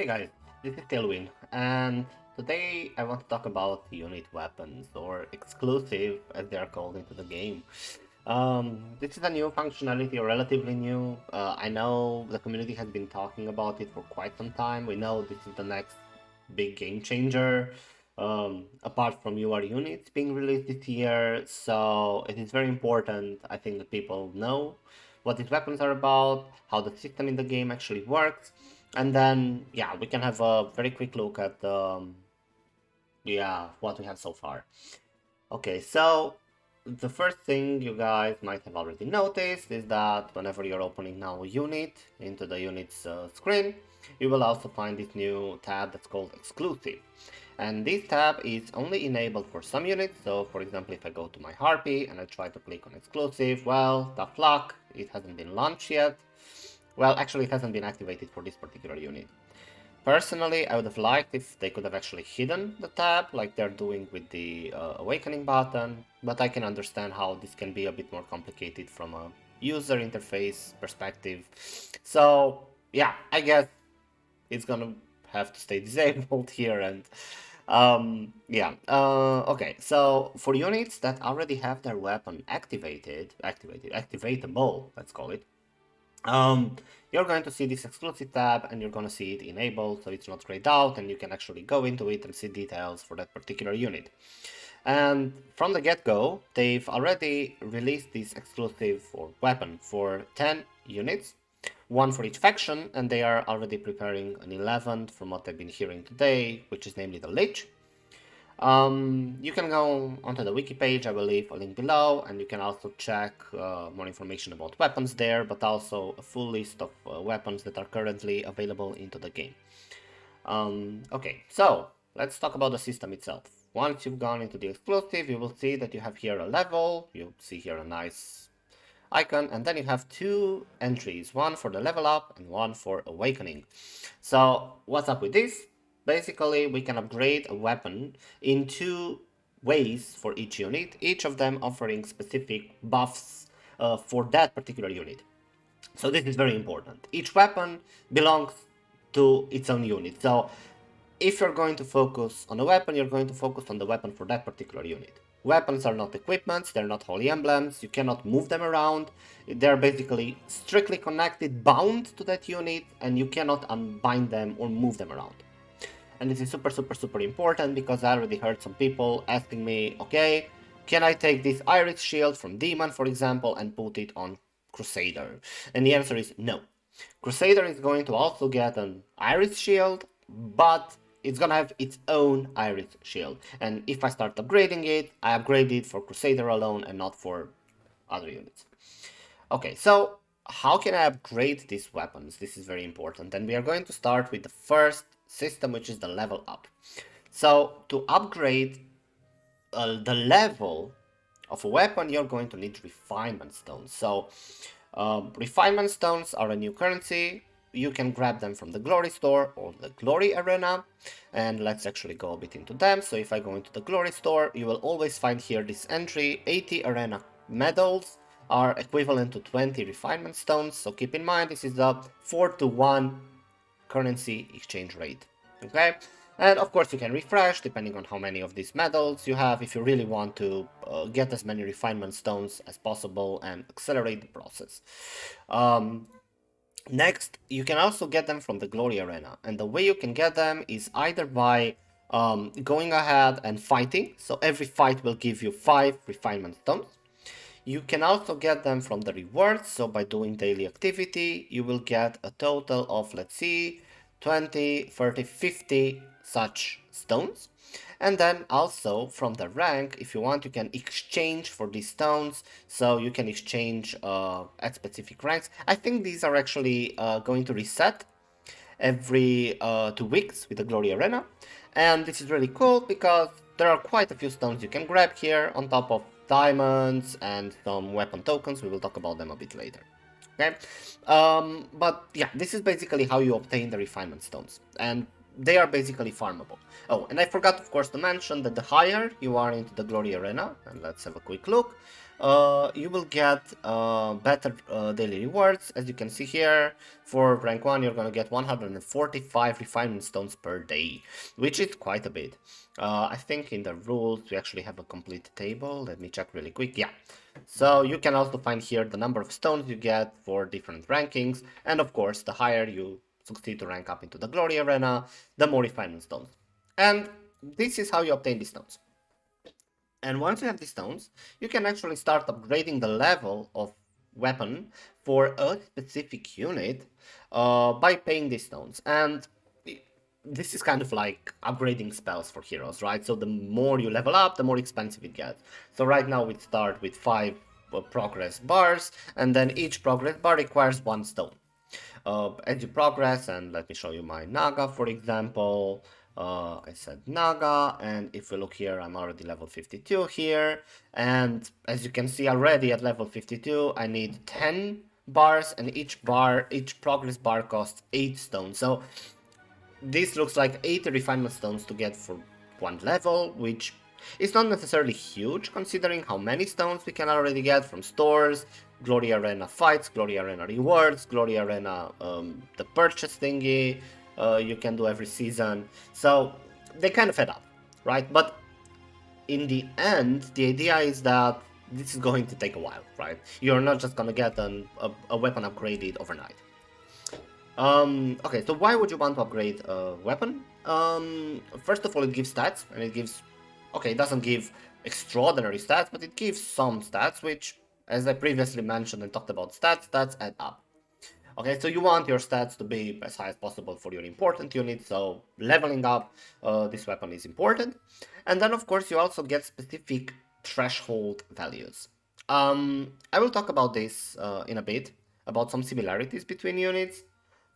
Hey guys, this is Tailwind, and today I want to talk about unit weapons, or exclusive as they are called into the game. This is a new functionality, or relatively new. I know the community has been talking about it for quite some time. We know this is the next big game changer, apart from UR units being released this year, so it is very important, I think, that people know what these weapons are about, how the system in the game actually works, and then, yeah, we can have a very quick look at what we have so far. Okay, so the first thing you guys might have already noticed is that whenever you're opening now a unit into the unit's screen, you will also find this new tab that's called exclusive. And this tab is only enabled for some units, so for example, if I go to my Harpy and I try to click on exclusive, well, tough luck, it hasn't been launched yet. Well, actually, it hasn't been activated for this particular unit. Personally, I would have liked if they could have actually hidden the tab, like they're doing with the Awakening button, but I can understand how this can be a bit more complicated from a user interface perspective. So, yeah, I guess it's gonna have to stay disabled here and okay, so for units that already have their weapon activatable, let's call it, um, you're going to see this exclusive tab and you're going to see it enabled, so it's not grayed out and you can actually go into it and see details for that particular unit. And from the get-go, they've already released this exclusive or weapon for 10 units, one for each faction, and they are already preparing an 11th from what I've been hearing today, which is namely the Lich. You can go onto the wiki page, I will leave a link below, and you can also check more information about weapons there, but also a full list of weapons that are currently available into the game. Okay, so let's talk about the system itself. Once you've gone into the exclusive, you will see that you have here a level, you see here a nice icon, and then you have two entries, one for the level up and one for awakening. So what's up with this? Basically, we can upgrade a weapon in two ways for each unit, each of them offering specific buffs for that particular unit. So this is very important. Each weapon belongs to its own unit. So if you're going to focus on a weapon, you're going to focus on the weapon for that particular unit. Weapons are not equipments, they're not holy emblems, you cannot move them around, they're basically strictly connected, bound to that unit, and you cannot unbind them or move them around. And this is super important because I already heard some people asking me, okay, can I take this Iris shield from Demon, for example, and put it on Crusader? And the answer is no. Crusader is going to also get an Iris shield, but it's gonna have its own Iris shield. And if I start upgrading it, I upgrade it for Crusader alone and not for other units. Okay, so how can I upgrade these weapons? This is very important. And we are going to start with the first system, which is the level up. So to upgrade the level of a weapon, you're going to need refinement stones. So refinement stones are a new currency. You can grab them from the Glory Store or the Glory Arena, and let's actually go a bit into them. So if I go into the Glory Store, you will always find here this entry, 80 Arena medals are equivalent to 20 refinement stones, so keep in mind this is a 4-to-1 currency exchange rate, okay? And of course you can refresh depending on how many of these medals you have if you really want to get as many refinement stones as possible and accelerate the process. Next, you can also get them from the Glory Arena, and the way you can get them is either by going ahead and fighting, so every fight will give you 5 refinement stones. You can also get them from the rewards, so by doing daily activity, you will get a total of, let's see, 20, 30, 50 such stones. And then also from the rank, if you want, you can exchange for these stones, so you can exchange at specific ranks. I think these are actually going to reset every 2 weeks with the Glory Arena, and this is really cool because there are quite a few stones you can grab here on top of diamonds and some weapon tokens. We will talk about them a bit later. Okay, but yeah, this is basically how you obtain the refinement stones, and they are basically farmable. Oh, and I forgot, of course, to mention that the higher you are into the Glory Arena, and let's have a quick look, you will get better daily rewards. As you can see here, for rank 1 you're gonna get 145 refinement stones per day, which is quite a bit. I think in the rules we actually have a complete table. Let me check really quick. Yeah, so you can also find here the number of stones you get for different rankings, and of course the higher you succeed to rank up into the Glory Arena, the more refinement stones. And this is how you obtain these stones. And once you have these stones, you can actually start upgrading the level of weapon for a specific unit by paying these stones. And this is kind of like upgrading spells for heroes, right? So the more you level up, the more expensive it gets. So right now we start with 5 progress bars, and then each progress bar requires 1 stone. As you progress, and let me show you my Naga, for example. I said Naga, and if we look here, I'm already level 52 here. And as you can see already at level 52, I need 10 bars, and each progress bar costs 8 stones. So this looks like 80 refinement stones to get for 1 level, which is not necessarily huge considering how many stones we can already get from stores, Glory Arena fights, Glory Arena rewards, Glory Arena the purchase thingy you can do every season. So they kind of add up, right? But in the end, the idea is that this is going to take a while, right? You're not just gonna get a weapon upgraded overnight. Okay, so why would you want to upgrade a weapon? First of all, it gives stats, and it gives... Okay, it doesn't give extraordinary stats, but it gives some stats, which, as I previously mentioned and talked about stats add up. Okay, so you want your stats to be as high as possible for your important unit, so leveling up this weapon is important. And then, of course, you also get specific threshold values. I will talk about this in a bit, about some similarities between units,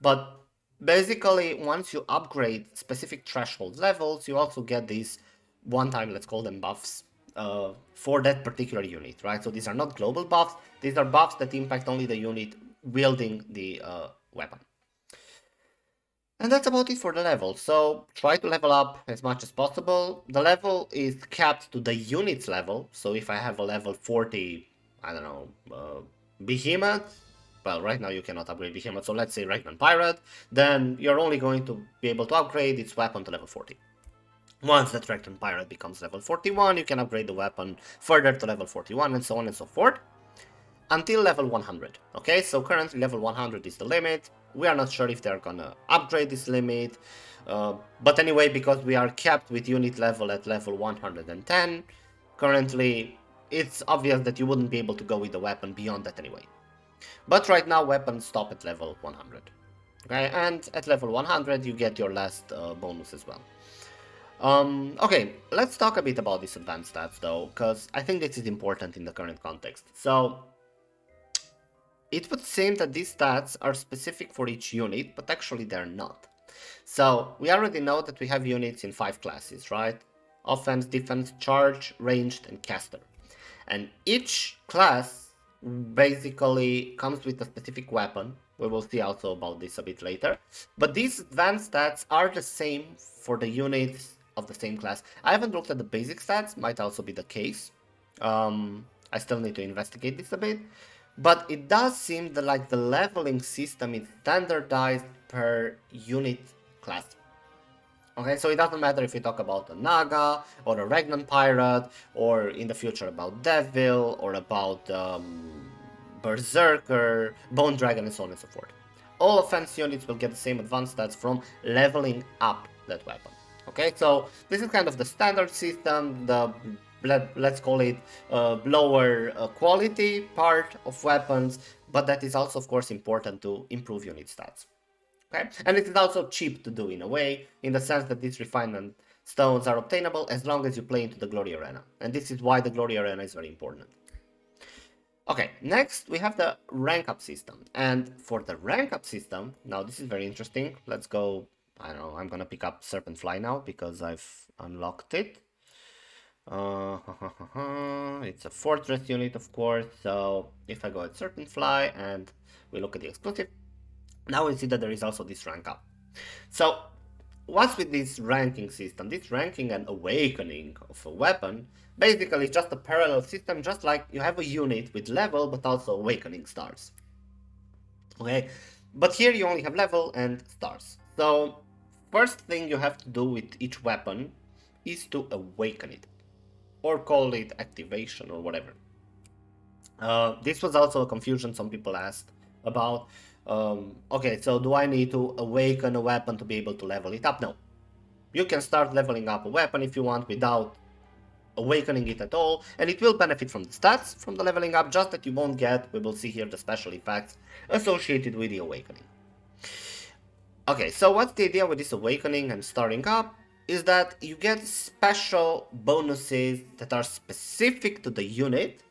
but basically, once you upgrade specific threshold levels, you also get these one-time, let's call them buffs, for that particular unit, right? So these are not global buffs, these are buffs that impact only the unit wielding the weapon. And that's about it for the level. So try to level up as much as possible. The level is capped to the unit's level. So if I have a level 40, I don't know, Behemoth, well, right now you cannot upgrade Behemoth, so let's say Regnan Pirate, then you're only going to be able to upgrade its weapon to level 40. Once that Regnan Pirate becomes level 41, you can upgrade the weapon further to level 41 and so on and so forth until level 100. Okay, so currently level 100 is the limit. We are not sure if they're gonna upgrade this limit, but anyway, because we are capped with unit level at level 110, currently it's obvious that you wouldn't be able to go with the weapon beyond that anyway. But right now weapons stop at level 100. Okay, and at level 100 you get your last bonus as well. Okay, let's talk a bit about these advanced stats though, because I think this is important in the current context. So it would seem that these stats are specific for each unit, but actually they're not. So we already know that we have units in 5 classes, right? Offense, defense, charge, ranged, and caster. And each class basically comes with a specific weapon. We will see also about this a bit later. But these advanced stats are the same for the units of the same class. I haven't looked at the basic stats, might also be the case. I still need to investigate this a bit. But it does seem that like the leveling system is standardized per unit class. Okay, so it doesn't matter if you talk about a Naga or a Regnan Pirate, or in the future about Devil, or about Berserker, Bone Dragon, and so on and so forth. All offense units will get the same advanced stats from leveling up that weapon. Okay, so this is kind of the standard system, the let's call it lower quality part of weapons, but that is also of course important to improve unit stats. Okay, and it is also cheap to do in a way, in the sense that these refinement stones are obtainable as long as you play into the Glory Arena, and this is why the Glory Arena is very important. Okay, next we have the rank up system, and for the rank up system, now this is very interesting. Let's go, I don't know, I'm gonna pick up Serpent Fly now because I've unlocked it. It's a fortress unit, of course, so if I go at Serpent Fly and we look at the exclusive, now we see that there is also this rank up. So what's with this ranking system? This ranking and awakening of a weapon basically just a parallel system, just like you have a unit with level but also awakening stars. Okay, but here you only have level and stars. So first thing you have to do with each weapon is to awaken it, or call it activation or whatever. This was also a confusion some people asked about. Okay, so do I need to awaken a weapon to be able to level it up? No. You can start leveling up a weapon if you want without awakening it at all, and it will benefit from the stats from the leveling up, just that you won't get, we will see here, the special effects associated with the awakening. Okay, so what's the idea with this awakening and starting up is that you get special bonuses that are specific to the unit,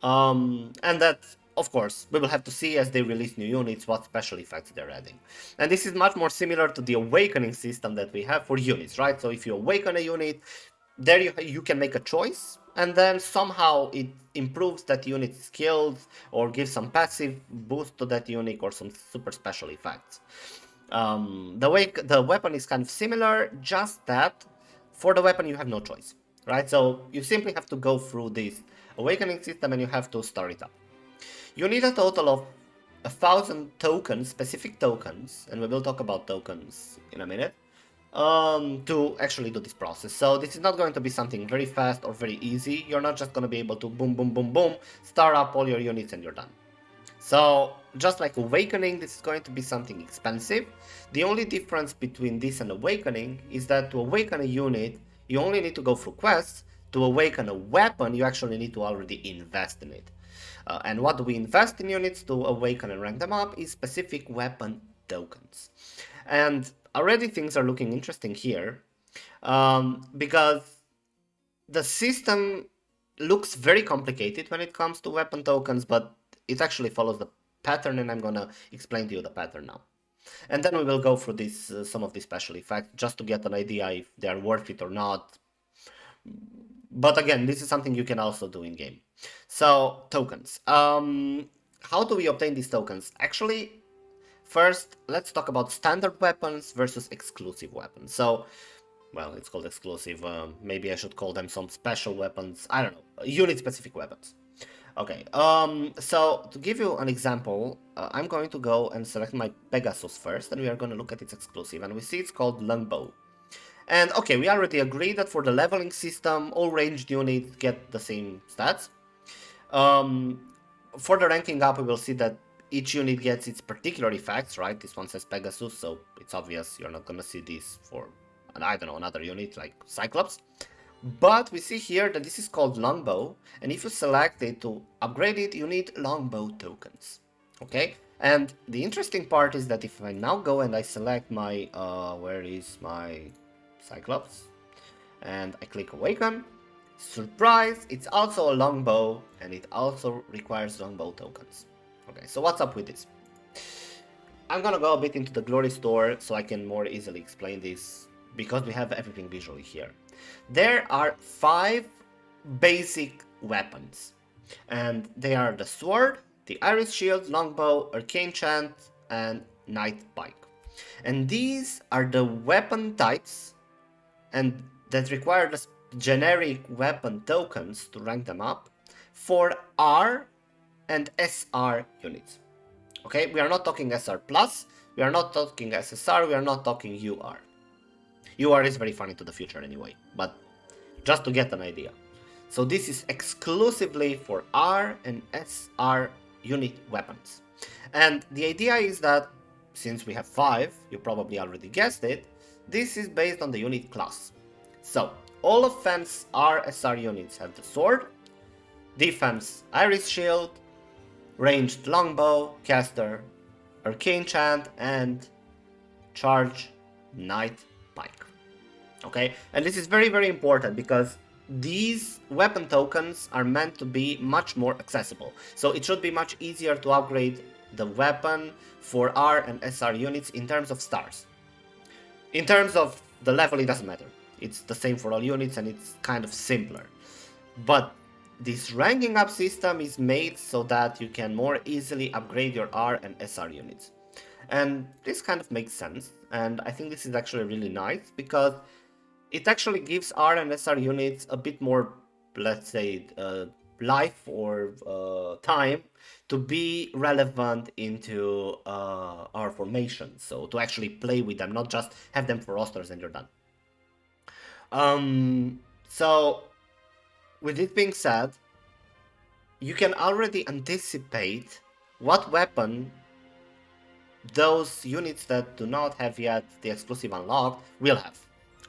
and that, of course, we will have to see as they release new units what special effects they're adding. And this is much more similar to the awakening system that we have for units, right? So if you awaken a unit, there you can make a choice, and then somehow it improves that unit's skills or gives some passive boost to that unit or some super special effects. The weapon is kind of similar, just that for the weapon you have no choice, right? So you simply have to go through this awakening system and you have to start it up. You need a total of 1,000 tokens, specific tokens, and we will talk about tokens in a minute, to actually do this process. So this is not going to be something very fast or very easy. You're not just going to be able to boom, boom, boom, boom, start up all your units and you're done. So just like awakening, this is going to be something expensive. The only difference between this and awakening is that to awaken a unit, you only need to go through quests. To awaken a weapon, you actually need to already invest in it. And what do we invest in units to awaken and rank them up is specific weapon tokens. And already things are looking interesting here, because the system looks very complicated when it comes to weapon tokens, but it actually follows the pattern, and I'm gonna explain to you the pattern now. And then we will go through this some of the special effects just to get an idea if they are worth it or not. But again, this is something you can also do in game. So tokens. How do we obtain these tokens? Actually, first let's talk about standard weapons versus exclusive weapons. So, well, it's called exclusive. Maybe I should call them some special weapons. I don't know, unit-specific weapons. Okay. So to give you an example, I'm going to go and select my Pegasus first, and we are going to look at its exclusive, and we see it's called Longbow. And okay, we already agreed that for the leveling system, all ranged units get the same stats. For the ranking up, we will see that each unit gets its particular effects, right? This one says Pegasus, so it's obvious you're not gonna see this for, I don't know, another unit like Cyclops. But we see here that this is called Longbow, and if you select it to upgrade it, you need Longbow tokens. Okay? And the interesting part is that if I now go and I select my, where is my Cyclops? And I click Awaken, surprise, it's also a Longbow, and it also requires Longbow tokens. Okay, so what's up with this? I'm gonna go a bit into the Glory Store so I can more easily explain this, because we have everything visually here. There are 5 basic weapons, and they are the Sword, the Iris Shield, Longbow, Arcane Chant, and Night Pike. And these are the weapon types and that require the generic weapon tokens to rank them up for R and SR units. Okay, we are not talking SR+, we are not talking SSR, we are not talking UR. UR is very far into the future anyway, but just to get an idea. So this is exclusively for R and SR unit weapons. And the idea is that, since we have 5, you probably already guessed it, this is based on the unit class. So, all offense R/SR units have the Sword, defense Iris Shield, ranged Longbow, caster Arcane Chant, and charge Night Pike. Okay, and this is very, very important because these weapon tokens are meant to be much more accessible. So it should be much easier to upgrade the weapon for R and SR units in terms of stars. In terms of the level, it doesn't matter. It's the same for all units and it's kind of simpler. But this ranking up system is made so that you can more easily upgrade your R and SR units. And this kind of makes sense, and I think this is actually really nice because it actually gives R and SR units a bit more, let's say, life or time to be relevant into our formation. So to actually play with them, not just have them for rosters and you're done. So with this being said, you can already anticipate what weapon those units that do not have yet the exclusive unlocked will have,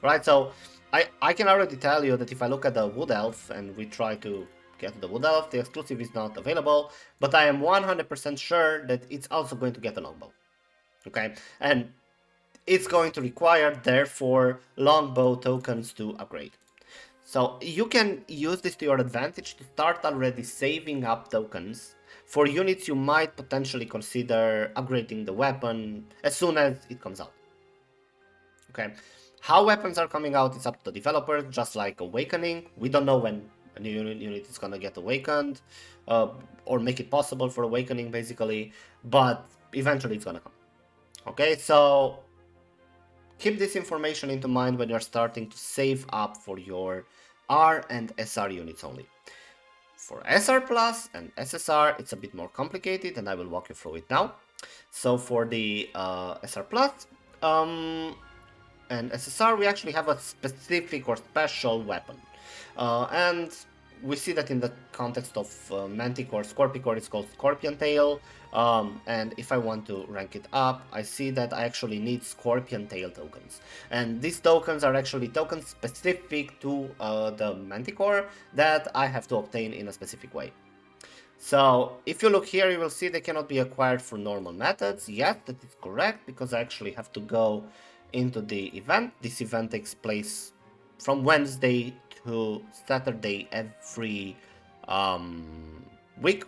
right? So I can already tell you that if I look at the Wood Elf and we try to get the Wood Elf, the exclusive is not available, but I am 100% sure that it's also going to get a longbow, okay? And it's going to require, therefore, longbow tokens to upgrade. So you can use this to your advantage to start already saving up tokens for units you might potentially consider upgrading the weapon as soon as it comes out. Okay, how weapons are coming out is up to the developers, just like Awakening. We don't know when a new unit is gonna get awakened, or make it possible for Awakening, basically, but eventually it's gonna come. Okay, so keep this information into mind when you're starting to save up for your R and SR units only. For SR Plus and SSR, it's a bit more complicated, and I will walk you through it now. So for the SR Plus and SSR, we actually have a specific or special weapon. And we see that in the context of Manticore, Scorpicore, it's called Scorpion Tail. And if I want to rank it up, I see that I actually need Scorpion Tail tokens. And these tokens are actually tokens specific to the Manticore that I have to obtain in a specific way. So if you look here, you will see they cannot be acquired through normal methods. Yes, that is correct, because I actually have to go into the event. This event takes place from Wednesday to Saturday every week.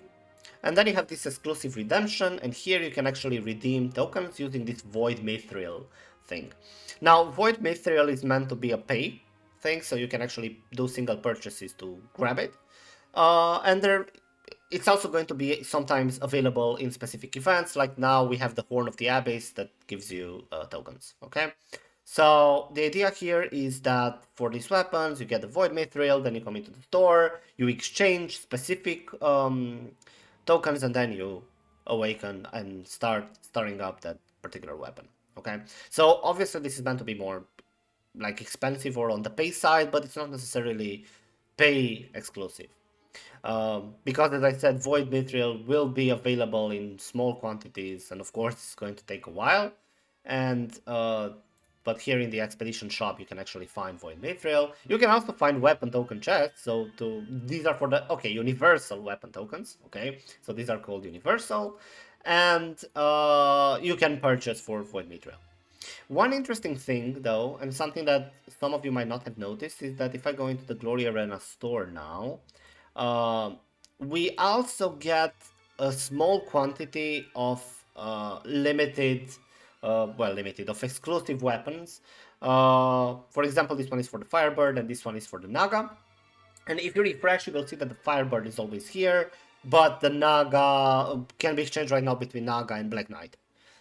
And then you have this exclusive redemption, and here you can actually redeem tokens using this Void Mithril thing. Now, Void Mithril is meant to be a pay thing, so you can actually do single purchases to grab it. And it's also going to be sometimes available in specific events, like now we have the Horn of the Abyss that gives you tokens, okay? So the idea here is that for these weapons, you get the Void Mithril, then you come into the store, you exchange specific tokens, and then you awaken and start starting up that particular weapon, okay? So obviously this is meant to be more like expensive or on the pay side, but it's not necessarily pay exclusive. Because as I said, Void Mithril will be available in small quantities, and of course it's going to take a while. And but here in the Expedition shop, you can actually find Void Mithril. You can also find weapon token chests. So these are for the universal weapon tokens. Okay, so these are called universal, and you can purchase for Void Mithril. One interesting thing, though, and something that some of you might not have noticed, is that if I go into the Glory Arena store now, we also get a small quantity of limited, of exclusive weapons. For example, this one is for the Firebird and this one is for the Naga. And if you refresh, you will see that the Firebird is always here, but the Naga can be exchanged right now between Naga and Black Knight.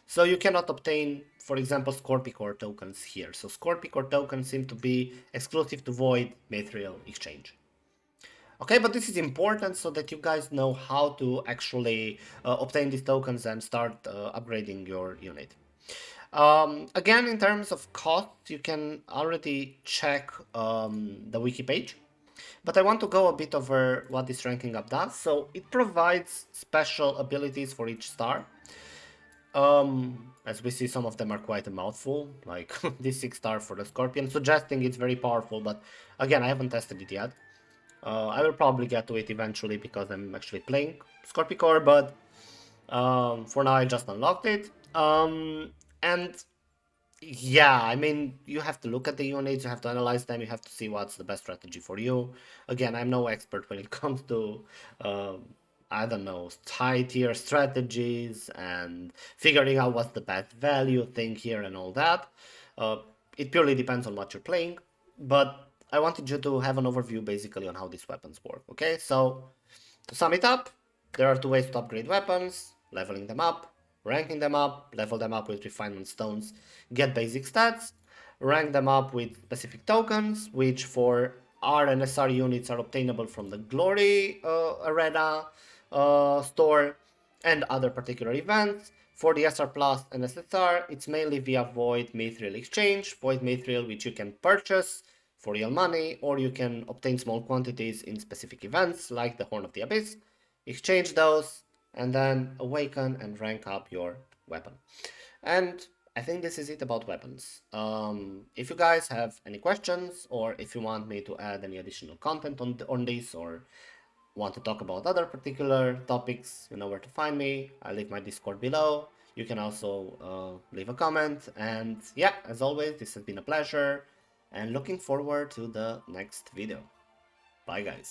So you cannot obtain, for example, Scorpicore tokens here. So Scorpicore tokens seem to be exclusive to Void Mithril exchange. Okay, but this is important so that you guys know how to actually obtain these tokens and start upgrading your unit. Again, in terms of cost, you can already check the wiki page, but I want to go a bit over what this ranking up does. So it provides special abilities for each star. As we see, some of them are quite a mouthful, like this 6-star for the Scorpion, suggesting it's very powerful, but again, I haven't tested it yet. I will probably get to it eventually because I'm actually playing Scorpicore, but for now I just unlocked it. And yeah, I mean, you have to look at the units, you have to analyze them, you have to see what's the best strategy for you. Again, I'm no expert when it comes to, I don't know, high tier strategies and figuring out what's the best value thing here and all that. It purely depends on what you're playing, but I wanted you to have an overview basically on how these weapons work, okay? So, to sum it up, there are two ways to upgrade weapons, leveling them up ranking them up, level them up with refinement stones, get basic stats, rank them up with specific tokens, which for R and SR units are obtainable from the Glory Arena store and other particular events. For the SR Plus and SSR, it's mainly via Void Mithril exchange, Void Mithril which you can purchase for real money, or you can obtain small quantities in specific events like the Horn of the Abyss, exchange those, and then awaken and rank up your weapon. And I think this is it about weapons. If you guys have any questions, or if you want me to add any additional content on this, or want to talk about other particular topics, you know where to find me. I leave my Discord below. You can also leave a comment. And yeah, as always, this has been a pleasure and looking forward to the next video. Bye, guys.